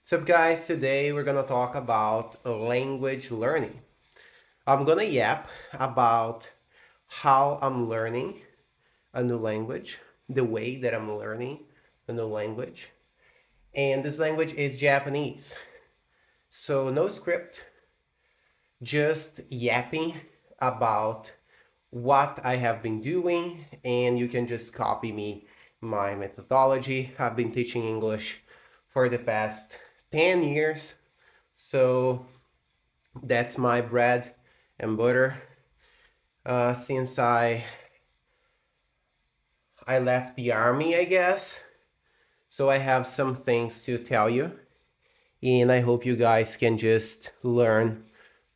Sup guys, today we're gonna talk about language learning. I'm gonna yap about how I'm learning a new language, the way that I'm learning a new language. And this language is Japanese. So no script, just yapping about what I have been doing, and you can just copy me my methodology. I've been teaching English for the past 10 years, so that's my bread and butter. Since I left the army, I guess, so I have some things to tell you, and I hope you guys can just learn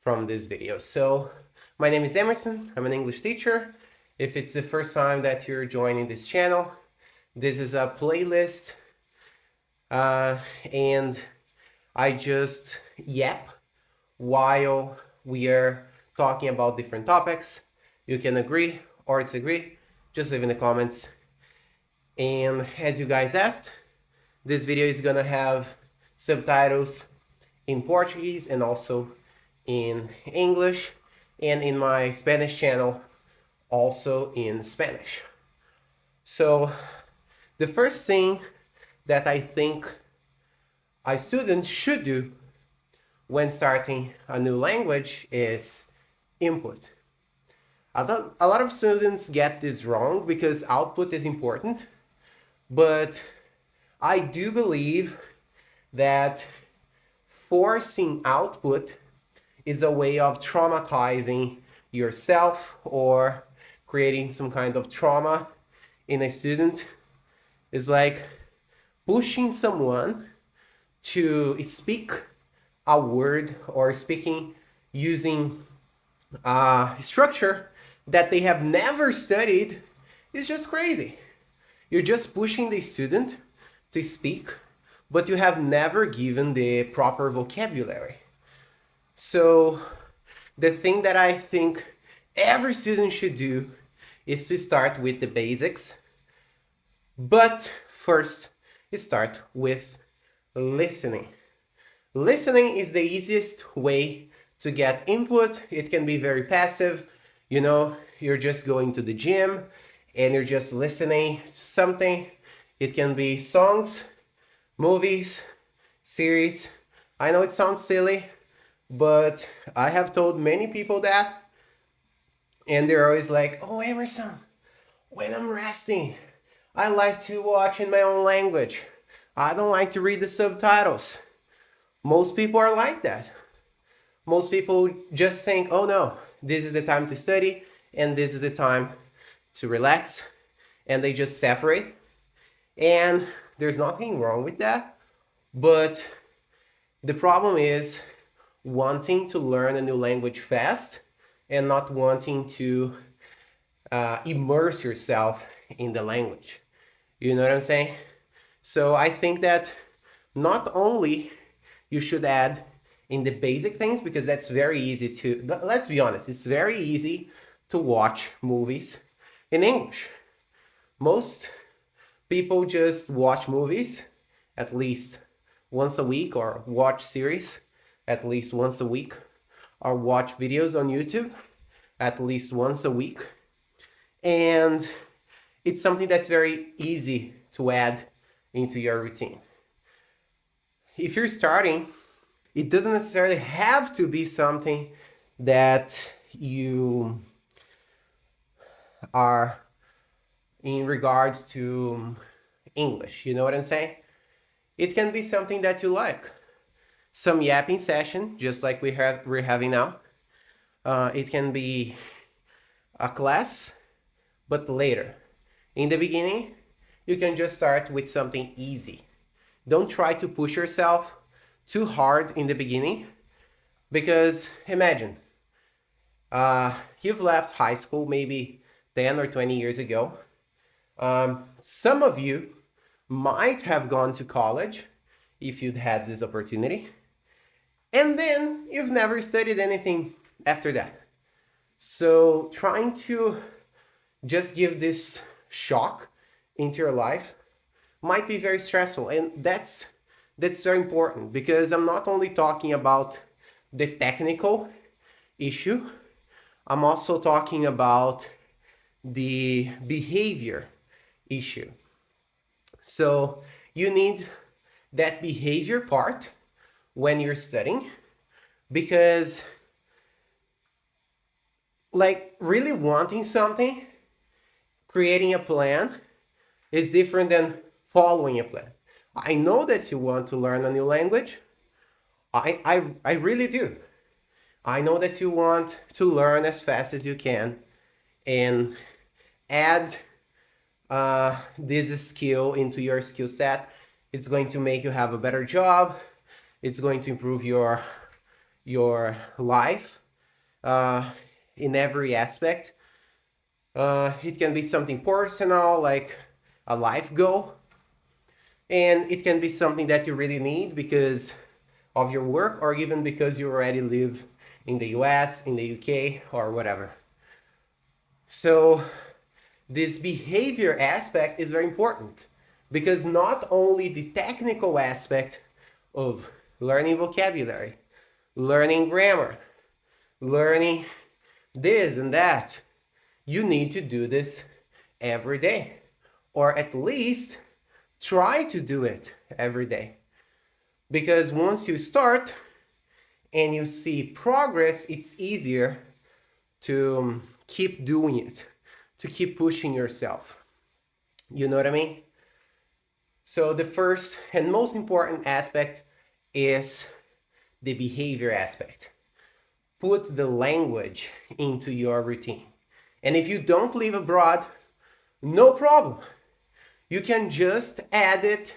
from this video. So my name is Emerson. I'm an English teacher. If it's the first time that you're joining this channel, this is a playlist, and I just yap while we are talking about different topics. You can agree or disagree, just leave in the comments. And as you guys asked, this video is gonna have subtitles in Portuguese and also in English, and in my Spanish channel also in Spanish. So the first thing that I think a student should do when starting a new language is input. A lot of students get this wrong because output is important, but I do believe that forcing output is a way of traumatizing yourself or creating some kind of trauma in a student. It's like pushing someone to speak a word or speaking using a structure that they have never studied is just crazy. You're just pushing the student to speak, but you have never given the proper vocabulary. So the thing that I think every student should do is to start with the basics, but first start with listening. Listening is the easiest way to get input. It can be very passive. You know, you're just going to the gym and you're just listening to something. It can be songs, movies, series. I know it sounds silly, but I have told many people that, and they're always like, oh, Emerson, when I'm resting, I like to watch in my own language. I don't like to read the subtitles. Most people are like that. Most people just think, oh no, this is the time to study and this is the time to relax, and they just separate. And there's nothing wrong with that, but the problem is wanting to learn a new language fast and not wanting to immerse yourself in the language. You know what I'm saying? So I think that not only you should add in the basic things, because that's very easy to, let's be honest, it's very easy to watch movies in English. Most people just watch movies at least once a week, or watch series at least once a week, or watch videos on YouTube at least once a week. And it's something that's very easy to add into your routine. If you're starting, it doesn't necessarily have to be something that you are in regards to English. You know what I'm saying? It can be something that you like. Some yapping session, just like we're having now. It can be a class, but later. In the beginning, you can just start with something easy. Don't try to push yourself too hard in the beginning, because imagine, you've left high school maybe 10 or 20 years ago. Some of you might have gone to college if you'd had this opportunity, and then you've never studied anything after that. So trying to just give this shock into your life might be very stressful, and that's That's very important because I'm not only talking about the technical issue, I'm also talking about the behavior issue. So you need that behavior part when you're studying, because like really wanting something, creating a plan is different than following a plan. I know that you want to learn a new language. I really do. I know that you want to learn as fast as you can and add this skill into your skill set. It's going to make you have a better job. It's going to improve your life in every aspect. It can be something personal, like a life goal, and it can be something that you really need because of your work, or even because you already live in the US, in the UK, or whatever. So this behavior aspect is very important, because not only the technical aspect of learning vocabulary, learning grammar, learning this and that, you need to do this every day, or at least try to do it every day. Because once you start and you see progress, it's easier to keep doing it, to keep pushing yourself. You know what I mean? So the first and most important aspect is the behavior aspect. Put the language into your routine. And if you don't live abroad, no problem. You can just add it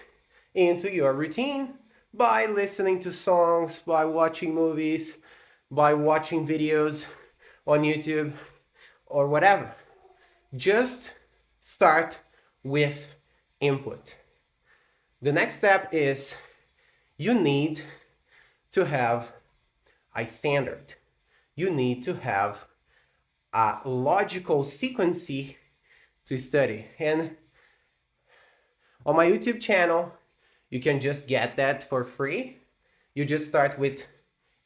into your routine by listening to songs, by watching movies, by watching videos on YouTube, or whatever. Just start with input. The next step is you need to have a standard. You need to have a logical sequence to study. And on my YouTube channel, you can just get that for free. You just start with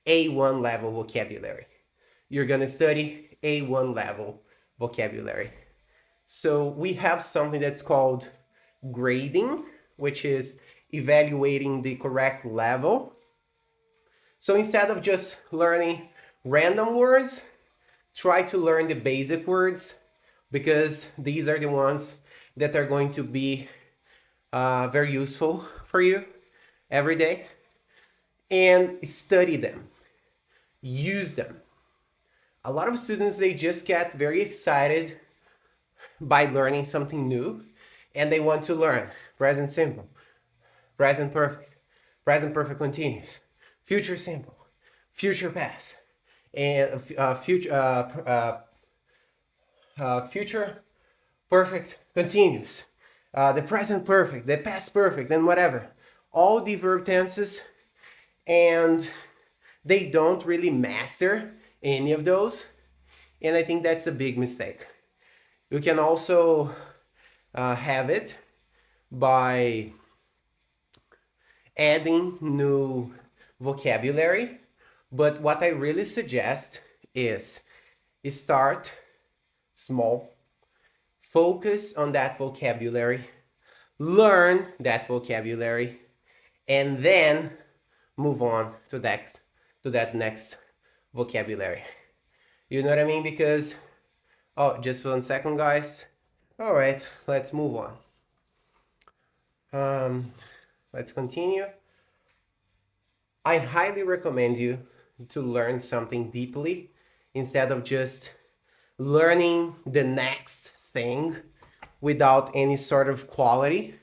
A1 level vocabulary. You're gonna study A1 level vocabulary. So we have something that's called grading, which is evaluating the correct level. So instead of just learning random words, try to learn the basic words, because these are the ones that are going to be very useful for you every day. And study them, use them. A lot of students, they just get very excited by learning something new, and they want to learn present simple, present perfect continuous, future simple, future past, and future perfect continuous, the present perfect, the past perfect, and whatever. All the verb tenses, and they don't really master any of those. And I think that's a big mistake. You can also have it by adding new vocabulary. But what I really suggest is start small, focus on that vocabulary, learn that vocabulary, and then move on to that next vocabulary. You know what I mean? Because, oh, just 1 second, guys. All right, let's move on. Let's continue. I highly recommend you to learn something deeply instead of just learning the next thing without any sort of quality,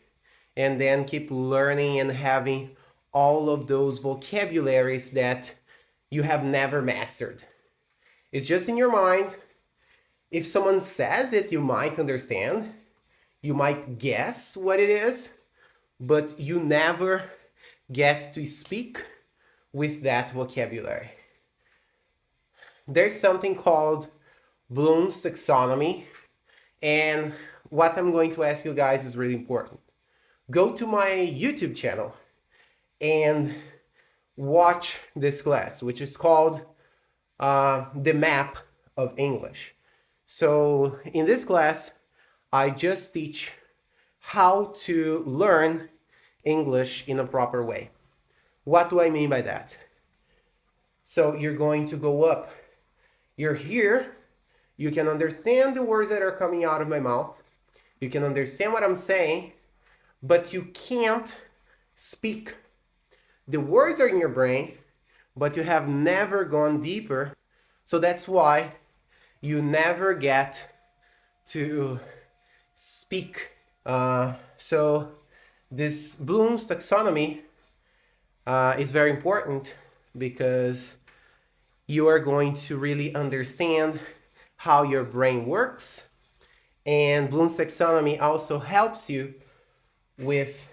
and then keep learning and having all of those vocabularies that you have never mastered. It's just in your mind. If someone says it, you might understand, you might guess what it is, but you never get to speak with that vocabulary. There's something called Bloom's taxonomy, and what I'm going to ask you guys is really important. Go to my YouTube channel and watch this class, which is called the map of English. So in this class, I just teach how to learn English in a proper way. What do I mean by that? So you're going to go up. You're here. You can understand the words that are coming out of my mouth. You can understand what I'm saying, but you can't speak. The words are in your brain, but you have never gone deeper. So that's why you never get to speak. So this Bloom's taxonomy is very important because you are going to really understand how your brain works. And Bloom's taxonomy also helps you with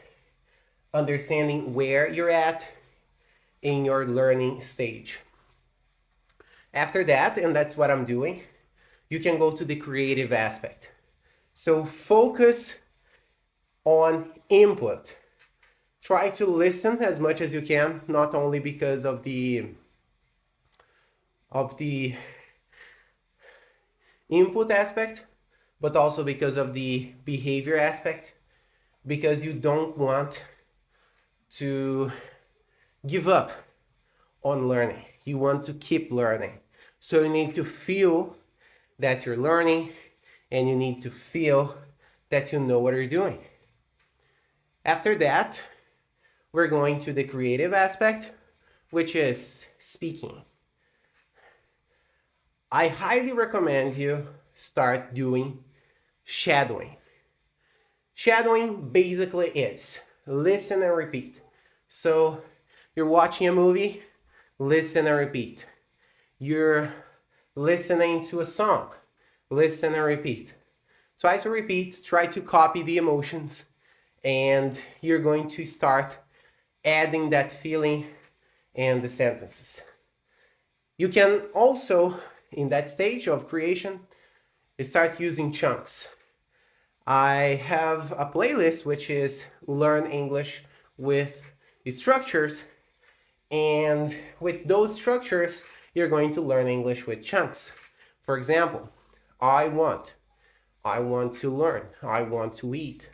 understanding where you're at in your learning stage. After that, and that's what I'm doing, you can go to the creative aspect. So focus on input. Try to listen as much as you can, not only because of the input aspect, but also because of the behavior aspect, because you don't want to give up on learning. You want to keep learning. So you need to feel that you're learning, and you need to feel that you know what you're doing. After that, we're going to the creative aspect, which is speaking. I highly recommend you start doing shadowing. Shadowing basically is listen and repeat. So you're watching a movie, listen and repeat. You're listening to a song, listen and repeat. Try to repeat, try to copy the emotions, and you're going to start adding that feeling in the sentences. You can also, in that stage of creation, start using chunks. I have a playlist which is Learn English with structures, and with those structures, you're going to learn English with chunks. For example, I want to learn, I want to eat,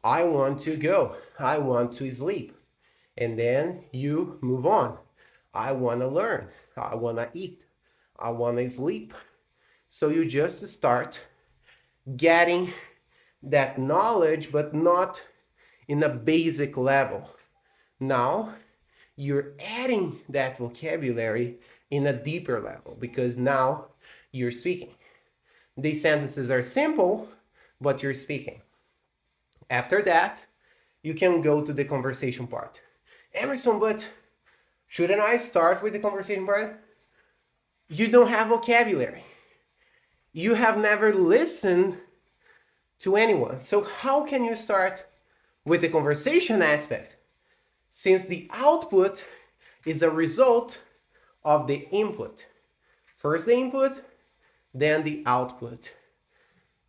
I want to go, I want to sleep. And then you move on. I want to learn, I want to eat, I want to sleep. So you just start getting that knowledge, but not in a basic level. Now you're adding that vocabulary in a deeper level because now you're speaking. These sentences are simple, but you're speaking. After that, you can go to the conversation part. Emerson, but shouldn't I start with the conversation part? You don't have vocabulary. You have never listened to anyone. So how can you start with the conversation aspect? Since the output is a result of the input. First the input, then the output.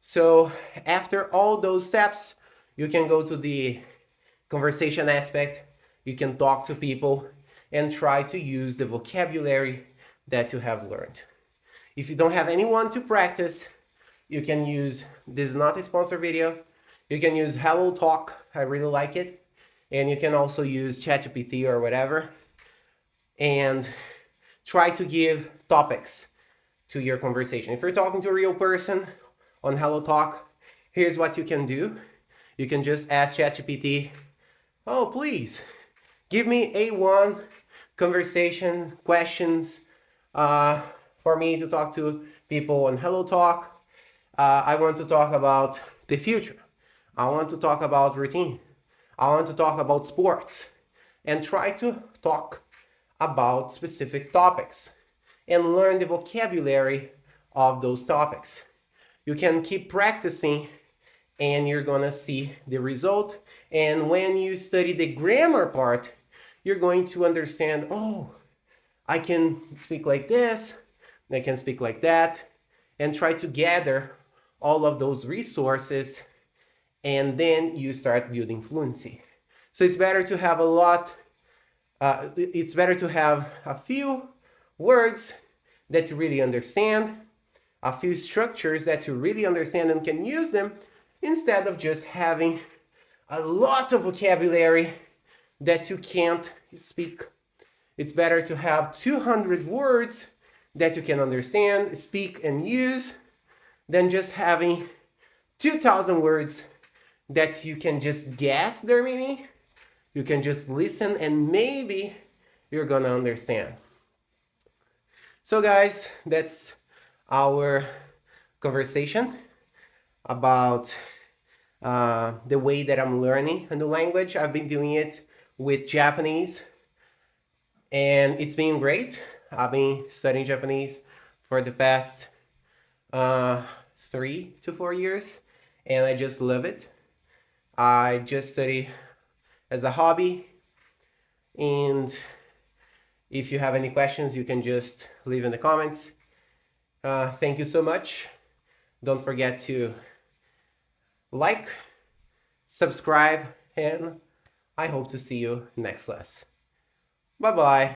So after all those steps, you can go to the conversation aspect. You can talk to people and try to use the vocabulary that you have learned. If you don't have anyone to practice, you can use, this is not a sponsored video, you can use Hello Talk, I really like it. And you can also use ChatGPT or whatever. And try to give topics to your conversation. If you're talking to a real person on Hello Talk, here's what you can do. You can just ask ChatGPT, oh, please, give me A1 conversation questions for me to talk to people on Hello Talk. I want to talk about the future. I want to talk about routine. I want to talk about sports. And try to talk about specific topics and learn the vocabulary of those topics. You can keep practicing and you're gonna see the result. And when you study the grammar part, you're going to understand, oh, I can speak like this, I can speak like that, and try to gather all of those resources, and then you start building fluency. So it's better to have a lot It's better to have a few words that you really understand, a few structures that you really understand and can use them, instead of just having a lot of vocabulary that you can't speak. It's better to have 200 words that you can understand, speak, and use than just having 2,000 words that you can just guess their meaning. You can just listen and maybe you're gonna understand. So guys, that's our conversation about the way that I'm learning a new language. I've been doing it with Japanese and it's been great. I've been studying Japanese for the past 3 to 4 years and I just love it. I just study as a hobby, and if you have any questions you can just leave in the comments. Thank you so much. Don't forget to like, subscribe, and I hope to see you next class. Bye bye.